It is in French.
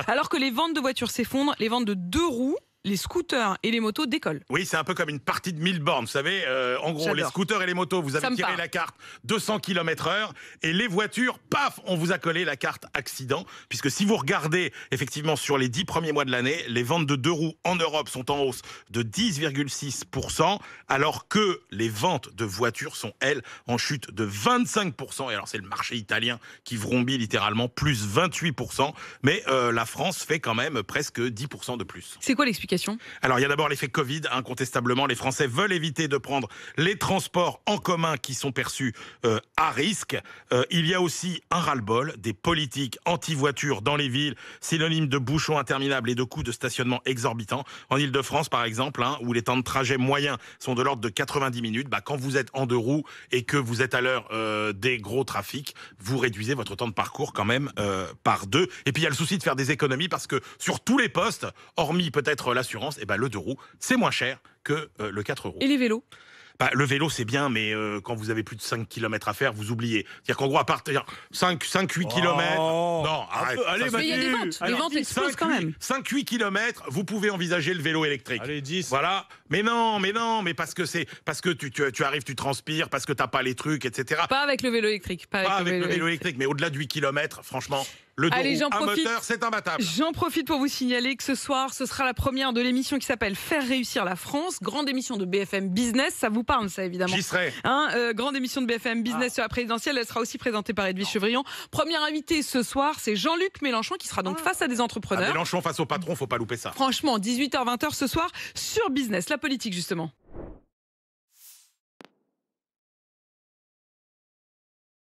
Alors que les ventes de voitures s'effondrent, les ventes de 2 roues, les scooters et les motos décollent. Oui, c'est un peu comme une partie de 1000 bornes. Vous savez, en gros, J'adore. les scooters et les motos, vous Ça avez me tiré parle. la carte 200 km/h. Et les voitures, paf, on vous a collé la carte accident. Puisque si vous regardez, effectivement, sur les 10 premiers mois de l'année, les ventes de 2 roues en Europe sont en hausse de 10,6%, alors que les ventes de voitures sont, elles, en chute de 25%. Et alors, c'est le marché italien qui vrombit littéralement plus 28%. Mais la France fait quand même presque 10% de plus. C'est quoi l'explication ? Alors, il y a d'abord l'effet Covid, incontestablement. Les Français veulent éviter de prendre les transports en commun qui sont perçus à risque. Il y a aussi un ras-le-bol des politiques anti-voitures dans les villes, synonyme de bouchons interminables et de coûts de stationnement exorbitants. En Ile-de-France, par exemple, où les temps de trajet moyens sont de l'ordre de 90 minutes, quand vous êtes en 2 roues et que vous êtes à l'heure des gros trafics, vous réduisez votre temps de parcours quand même par 2. Et puis, il y a le souci de faire des économies parce que sur tous les postes, hormis peut-être l'assurance, le 2 roues, c'est moins cher que le 4 roues. Et les vélos ? Le vélo, c'est bien, mais quand vous avez plus de 5 km à faire, vous oubliez. C'est-à-dire qu'en gros, à partir 5-8 km... Non, arrête. Allez, Mais il y a des ventes. Les ventes explosent quand même. 5-8 km, vous pouvez envisager le vélo électrique. Allez, 10. Voilà. Mais non, mais parce que tu arrives, tu transpires, parce que t'as pas les trucs, etc. Pas avec le vélo électrique. Pas avec le vélo électrique, mais au-delà de 8 km, franchement, le 2 Allez, roues j'en à profite. moteur, c'est imbattable. J'en profite pour vous signaler que ce soir, ce sera la première de l'émission qui s'appelle Faire réussir la France, grande émission de BFM Business. Ça vous parle, ça, évidemment. J'y serai. Grande émission de BFM Business sur la présidentielle. Elle sera aussi présentée par Edwige Chevrillon. Première invitée ce soir, c'est Jean-Luc Mélenchon qui sera donc face à des entrepreneurs. Mélenchon face au patron, faut pas louper ça. Franchement, 18h-20h ce soir sur Business, la politique justement.